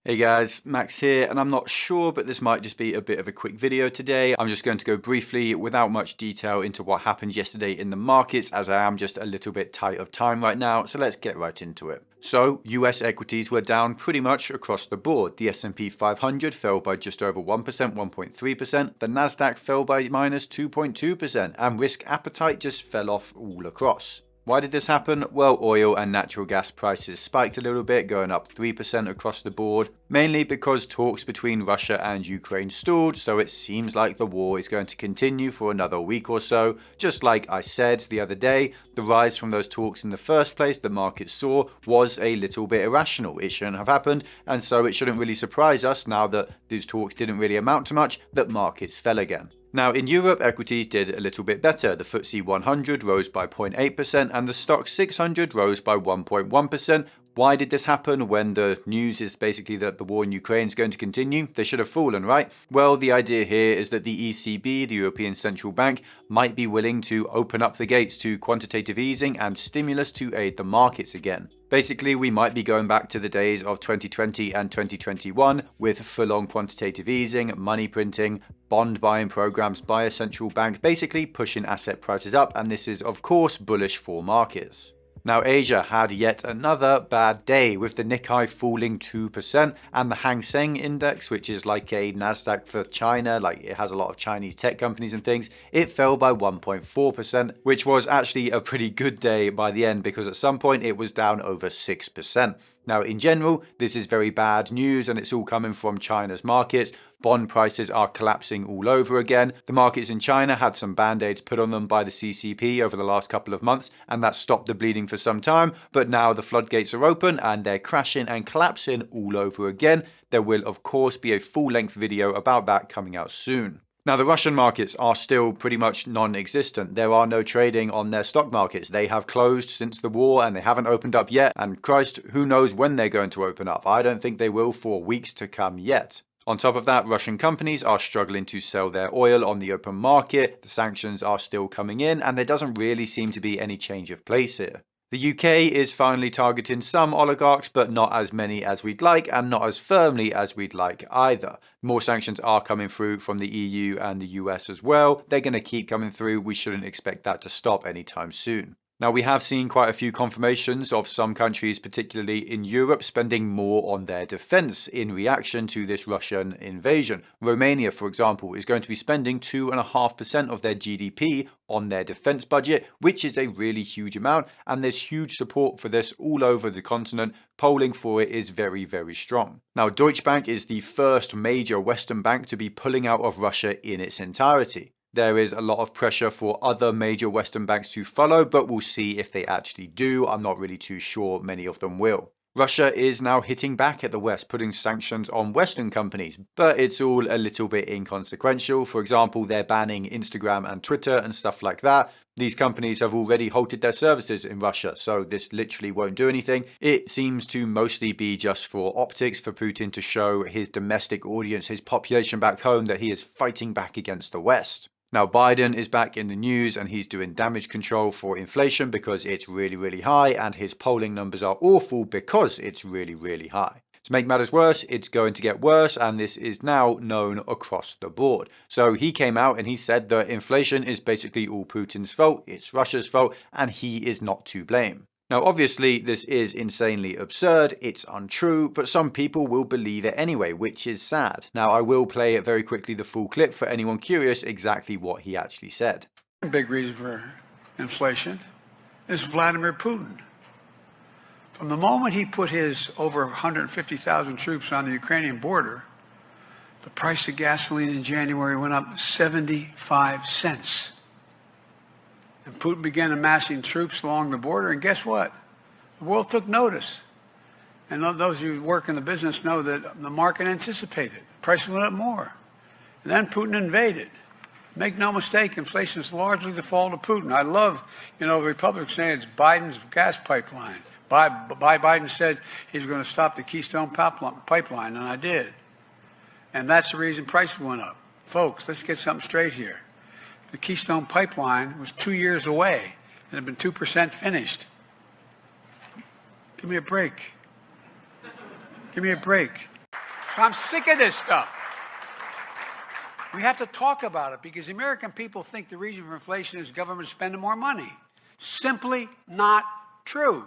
Hey guys, Max here, and I'm not sure, but this might just be a bit of a quick video today. I'm just going to go briefly, without much detail, into what happened yesterday in the markets, as I am just a little bit tight of time right now, so let's get right into it. So, US equities were down pretty much across the board. The S&P 500 fell by just over 1%, 1.3%. The Nasdaq fell by minus 2.2%, and risk appetite just fell off all across. Why did this happen? Well, oil and natural gas prices spiked a little bit, going up 3% across the board, mainly because talks between Russia and Ukraine stalled, so it seems like the war is going to continue for another week or so. Just like I said the other day, the rise from those talks in the first place the market saw was a little bit irrational. It shouldn't have happened, and so it shouldn't really surprise us now that these talks didn't really amount to much that markets fell again. Now, in Europe, equities did a little bit better. The FTSE 100 rose by 0.8% and the Stoxx 600 rose by 1.1%. Why did this happen when the news is basically that the war in Ukraine is going to continue? They should have fallen, right? Well, the idea here is that the ECB, the European Central Bank, might be willing to open up the gates to quantitative easing and stimulus to aid the markets again. Basically, we might be going back to the days of 2020 and 2021 with full-on quantitative easing, money printing, bond buying programs by a central bank, basically pushing asset prices up, and this is of course bullish for markets. Now, Asia had yet another bad day, with the Nikkei falling 2% and the Hang Seng Index, which is like a Nasdaq for China, like it has a lot of Chinese tech companies and things, it fell by 1.4%, which was actually a pretty good day by the end because at some point it was down over 6%. Now, in general, this is very bad news and it's all coming from China's markets. Bond prices are collapsing all over again. The markets in China had some band-aids put on them by the CCP over the last couple of months, and that stopped the bleeding for some time, but now the floodgates are open and they're crashing and collapsing all over again. There will of course be a full-length video about that coming out soon. Now, the Russian markets are still pretty much non-existent. There are no trading on their stock markets. They have closed since the war and they haven't opened up yet. And Christ, who knows when they're going to open up. I don't think they will for weeks to come yet. On top of that, Russian companies are struggling to sell their oil on the open market. The sanctions are still coming in and there doesn't really seem to be any change of place here. The UK is finally targeting some oligarchs, but not as many as we'd like and not as firmly as we'd like either. More sanctions are coming through from the EU and the US as well. They're going to keep coming through. We shouldn't expect that to stop anytime soon. Now, we have seen quite a few confirmations of some countries, particularly in Europe, spending more on their defense in reaction to this Russian invasion. Romania, for example, is going to be spending 2.5% of their GDP on their defense budget, which is a really huge amount, and there's huge support for this all over the continent. Polling for it is very, very strong. Now, Deutsche Bank is the first major Western bank to be pulling out of Russia in its entirety. There is a lot of pressure for other major Western banks to follow, but we'll see if they actually do. I'm not really too sure many of them will. Russia is now hitting back at the West, putting sanctions on Western companies, but it's all a little bit inconsequential. For example, they're banning Instagram and Twitter and stuff like that. These companies have already halted their services in Russia, so this literally won't do anything. It seems to mostly be just for optics, for Putin to show his domestic audience, his population back home, that he is fighting back against the West. Now, Biden is back in the news and he's doing damage control for inflation because it's really, really high, and his polling numbers are awful because it's really, really high. To make matters worse, it's going to get worse, and this is now known across the board. So he came out and he said that inflation is basically all Putin's fault, it's Russia's fault, and he is not to blame. Now, obviously, this is insanely absurd, it's untrue, but some people will believe it anyway, which is sad. Now, I will play very quickly the full clip for anyone curious exactly what he actually said. A big reason for inflation is Vladimir Putin. From the moment he put his over 150,000 troops on the Ukrainian border, the price of gasoline in January went up 75 cents. And Putin began amassing troops along the border, and guess what? The world took notice. And those who work in the business know that the market anticipated. Prices went up more. And then Putin invaded. Make no mistake, inflation is largely the fault of Putin. I love, the Republicans saying it's Biden's gas pipeline. Biden said he was going to stop the Keystone pipeline, and I did. And that's the reason prices went up. Folks, let's get something straight here. The Keystone pipeline was 2 years away and had been 2% finished. Give me a break. Give me a break. So I'm sick of this stuff. We have to talk about it because the American people think the reason for inflation is government spending more money. Simply not true.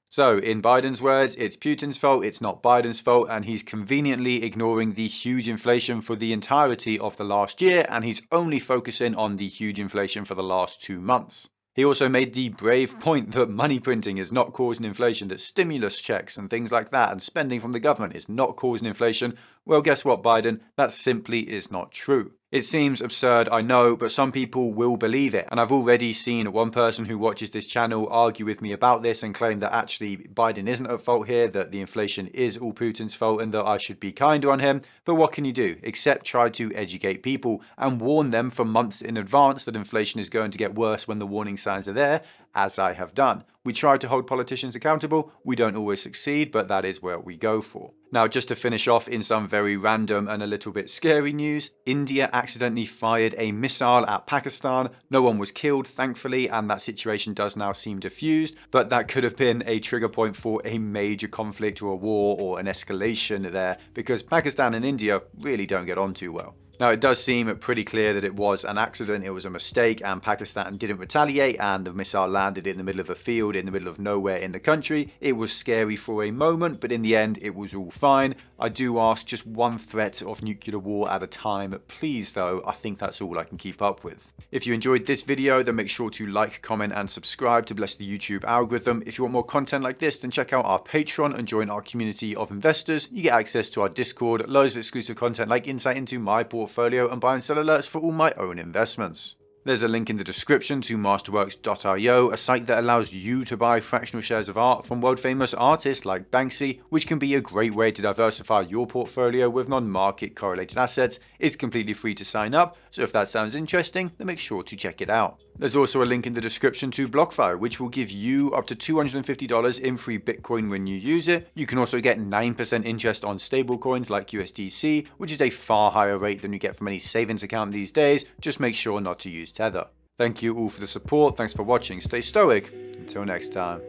So, in Biden's words, it's Putin's fault, it's not Biden's fault, and he's conveniently ignoring the huge inflation for the entirety of the last year, and he's only focusing on the huge inflation for the last 2 months. He also made the brave point that money printing is not causing inflation, that stimulus checks and things like that and spending from the government is not causing inflation. Well, guess what, Biden? That simply is not true. It seems absurd, I know, but some people will believe it. And I've already seen one person who watches this channel argue with me about this and claim that actually Biden isn't at fault here, that the inflation is all Putin's fault and that I should be kinder on him. But what can you do except try to educate people and warn them for months in advance that inflation is going to get worse when the warning signs are there, as I have done. We try to hold politicians accountable. We don't always succeed, but that is where we go for. Now, just to finish off in some very random and a little bit scary news, India accidentally fired a missile at Pakistan. No one was killed, thankfully, and that situation does now seem diffused, but that could have been a trigger point for a major conflict or a war or an escalation there, because Pakistan and India really don't get on too well. Now, it does seem pretty clear that it was an accident, it was a mistake, and Pakistan didn't retaliate, and the missile landed in the middle of a field, in the middle of nowhere in the country. It was scary for a moment, but in the end, it was all fine. I do ask just one threat of nuclear war at a time, please, though. I think that's all I can keep up with. If you enjoyed this video, then make sure to like, comment, and subscribe to bless the YouTube algorithm. If you want more content like this, then check out our Patreon and join our community of investors. You get access to our Discord, loads of exclusive content like insight into my portfolio and buy and sell alerts for all my own investments. There's a link in the description to masterworks.io, a site that allows you to buy fractional shares of art from world famous artists like Banksy, which can be a great way to diversify your portfolio with non-market correlated assets. It's completely free to sign up, so if that sounds interesting, then make sure to check it out. There's also a link in the description to BlockFi, which will give you up to $250 in free Bitcoin when you use it. You can also get 9% interest on stablecoins like USDC, which is a far higher rate than you get from any savings account these days. Just make sure not to use Tether. Thank you all for the support. Thanks for watching. Stay stoic. Until next time.